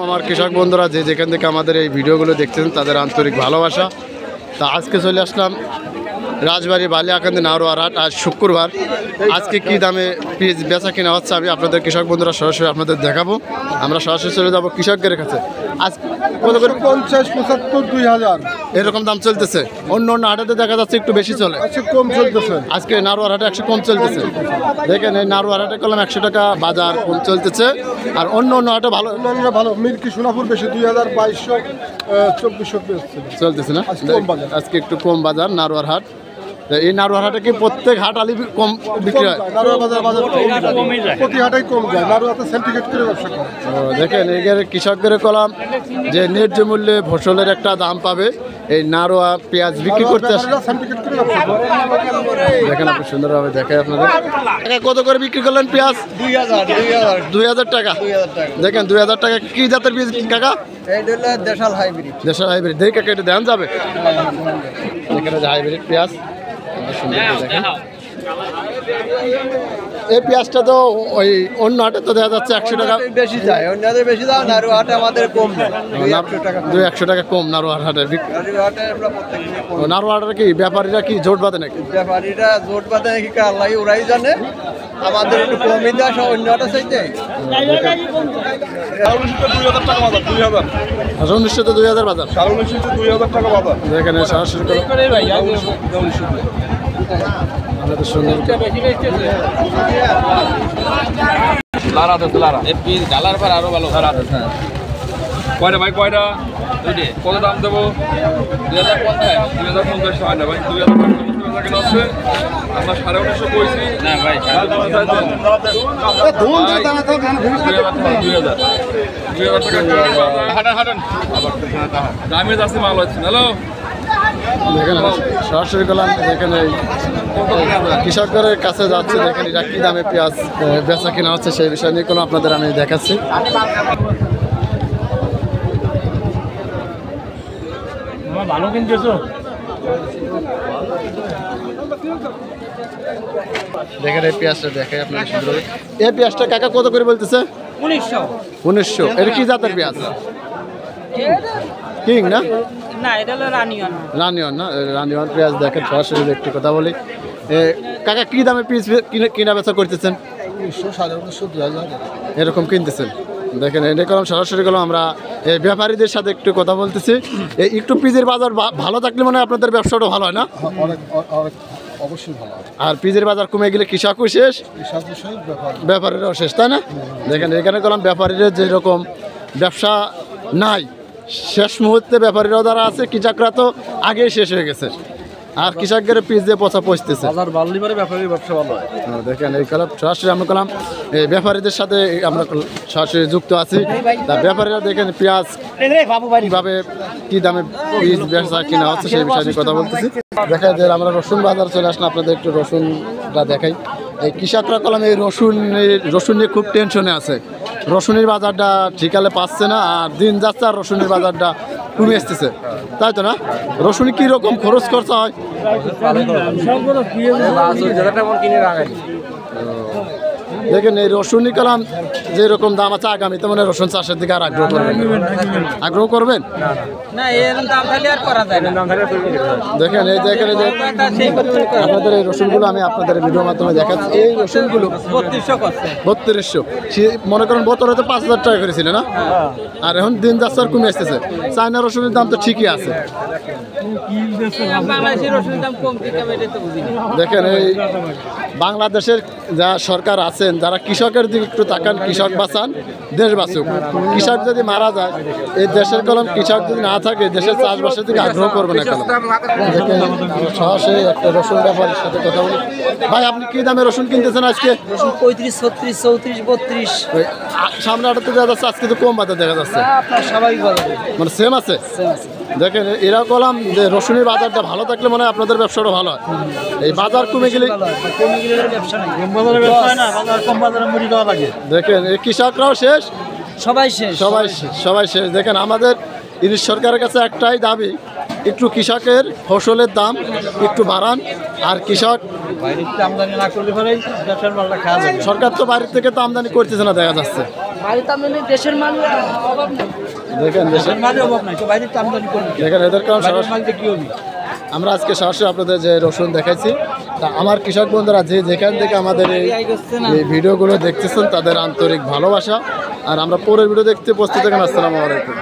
আমার কৃষক বন্ধুরা যে যেখান থেকে আমাদের এই ভিডিওগুলো দেখছেন তাদের আন্তরিক ভালোবাসা। তা আজকে চলে আসলাম রাজবাড়ী বালিয়াকান্দি নারোয়ার হাট। আজ শুক্রবার। আজকে কি দামে পিস বেচা কিনা হচ্ছে আমি আপনাদের কৃষক বন্ধুরা সরাসরি আপনাদের দেখাবো। আমরা সরাসরি চলে যাবো কৃষকদের কাছে। আজ কত করে? 50, 75, 2000 এরকম দাম চলতেছে। অন্য হাটেতে দেখা যাচ্ছে একটু বেশি চলে, কম চলতেছে। আজকে নারোয়ার হাটে 100 কম চলতেছে। দেখেন এই নারোয়ার হাটে করলাম 100 টাকা বাজার কম চলতেছে। আর অন্য হাটে ভালো ভালো মিরকি সোনাপুর বেশি 2000, 2200, 2400 চলতেছে না। আজকে কম বাজার। আজকে একটু কম বাজার নারোয়ার হাট। এই নারোয়ার হাটে কি প্রত্যেক হাট আলি কম বিক্রি হয়? নারোয়া বাজার প্রতি হাটেই কম যায়। নারোয়াতে সেন্টিগ্রেড করে ব্যবসা করে। দেখেন এখানে কৃষকদের কলাম যে ন্যায্য মূল্যে ফসলের একটা দাম পাবে। এই নারোয়া পেঁয়াজ বিক্রি করতে আসে। সেন্টিগ্রেড করে ব্যবসা করে। দেখেন আপনি সুন্দরভাবে দেখায় আপনাদের। কত করে বিক্রি করলেন পেঁয়াজ? 2000 টাকা। দেখেন 2000 টাকা। কি জাতের বীজ কাকা? দেশাল হাইব্রিড। দেশের হাইব্রিড দেখে কাকা এটা দেন যাবে। এখানে যে হাইব্রিড পেঁয়াজ সুন্দর করে দেখেন। এই পেঁয়াজটা তো ওই অন্য হাটে তো দেখা যাচ্ছে 100 টাকা বেশি যায়, অন্যদের বেশি দাও। নারোয়া হাটে আমাদের কম যায়, 200 টাকা কম নারোয়ার হাটে। নারোয়ার হাটে কি ব্যাপারীরা কি জোট বাঁধে নাকি? ব্যাপারীরা জোট বাঁধে নাকি আল্লাহ ওরাই জানে। আমাদের একটু কমই দেয়, অন্য হাটে চাইতে। 1900 2000 বাজার। 2000 টাকা বাজার। এখানে সরাসরি আমাদের সুন্দর কয়টা ভাই কয়টা? কত দাম দেবো? 2050 হয় না ভাই, 2000 আছে। আমরা 1950 কইছি না ভাই। 2000 টাকা হাঁটান দামে যাচ্ছে মাল হচ্ছে। হ্যালো দেখেন সরাসরি করলাম। এখানে কৃষকদের কাছে যাচ্ছে। দেখেন এটা কী দামে পেঁয়াজ বেচা কিনা হচ্ছে সেই বিষয় নিয়ে কোনো আপনাদের আমি দেখাচ্ছি। ভালো কিনতেছো। দেখেন এই পেঁয়াজটা দেখে আপনার সুন্দর। এই পেঁয়াজটা কাকা কত করে বলতেছে? 1900। এটা কি জাতের পেঁয়াজ? কিং না? না, এটা হলো রানিয়ন। রানিয়ন না? রানিয়ন পেঁয়াজ দেখেন সরাসরি একটি কথা বলি। কাকা কি দামে পিস কিনা বেচা করতেছেন? 1900, 2000 এরকম কিনতেছেন। দেখেন এটা করলাম সরাসরি করলাম। আমরা এই ব্যাপারীদের সাথে একটু কথা বলতেছি। এই একটু পিজের বাজার ভালো থাকলে মনে হয় আপনাদের ব্যবসাটা ভালো হয় না? অবশ্যই ভালো। আর পিজের বাজার কমে গেলে কৃষকও শেষ, ব্যাপারীরাও শেষ, তাই না? দেখেন এখানে করলাম ব্যাপারীদের যেরকম ব্যবসা নাই, শেষ মুহূর্তে ব্যাপারীরাও যারা আছে কৃষকরা তো আগেই শেষ হয়ে গেছে। আর কৃষকদের পিস দিয়ে পচা পচতেছে। ব্যবসা ভালো হয়। দেখেন এই কলাম সরাসরি আমরা করলাম এই ব্যাপারীদের সাথে আমরা সরাসরি যুক্ত আছি। তা ব্যাপারীরা দেখেন পেঁয়াজ কীভাবে কী দামে পিস ব্যবসা কিনা হচ্ছে সেই বিষয়ে নিয়ে কথা বলতেছি। দেখা যায় আমরা রসুন বাজার চলে আসলাম। আপনাদের একটু রসুনটা দেখাই। এই কৃষকরা কলাম এই রসুন নিয়ে খুব টেনশনে আছে। রসুনের বাজারটা ঠিকালে পাচ্ছে না, আর দিন যাচ্ছে আর রসুনের বাজারটা কমে আসতেছে, তাই তো না? রসুন কি রকম খরচ খরচা হয়? দেখেন এই রসুনই কলাম যেরকম দাম আছে আগামীতে মানে রসুন চাষের দিকে আর আগ্রহ করবেন। আগ্রহ করবেন না, এর দাম খালি আর করা যায় না। দেখেন এই দেখেন যে আপনাদের এই রসুনগুলো আমি আপনাদের ভিডিওর মাধ্যমে দেখাচ্ছি। এই রসুনগুলো 3200 মনে করেন বোতলে তো 5000 টাকা করেছিল না? আর এখন দিন যাচ্ছে আর কমে আসতেছে। চায়না রসুনের দাম তো ঠিকই আছে। দেখেন এই বাংলাদেশের যা সরকার আছেন যারা কৃষকের দিকে একটু তাকান, কৃষক বাঁচান দেশ বাঁচুক। কৃষক যদি মারা যায় এই দেশের কলম, কৃষক যদি না থাকে দেশের চাষবাসের দিকে আগ্রহ করবে না কলম। দেখেন সরাসরি একটা রসুন ব্যাপারের সাথে কথা বলি। ভাই আপনি কি দামে রসুন কিনতেছেন আজকে? 35, 36, 34, 32। সামনে আটাতে দেখা যাচ্ছে, আজকে তো কম বাজার দেখা যাচ্ছে। স্বাভাবিক মানে সেম আছে। দেখেন এরা কলাম যে রসুনের বাজারটা ভালো থাকলে মনে হয় আপনাদের ব্যবসাটা ভালো হয়। এই বাজার কমে গেলে দেখেন এই কৃষকরাও শেষ, সবাই শেষ। দেখেন আমাদের ইংলিশ সরকারের কাছে একটাই দাবি, একটু কৃষকের ফসলের দাম একটু বাড়ান। আর কৃষক আমদানি না করলে সরকার তো বাইরের থেকে তো আমদানি করতেছে না দেখা যাচ্ছে। বাড়িতে আমদানি দেশের মাল অভাব নেই দেখেন দেশের মালের অভাব নাই তো বাইরে তো আমদানি করবে দেখেন এদের কারণ সরাসরি মালটা কি হবে আমরা আজকে সরাসরি আপনাদের যে রসুন দেখাইছি তা আমার কৃষক বন্ধুরা যে যেখান থেকে আমাদের এই ভিডিওগুলো দেখতেছেন তাদের আন্তরিক ভালোবাসা আর আমরা পরের ভিডিও দেখতে প্রস্তুত থাকেন। আসসালামু আলাইকুম।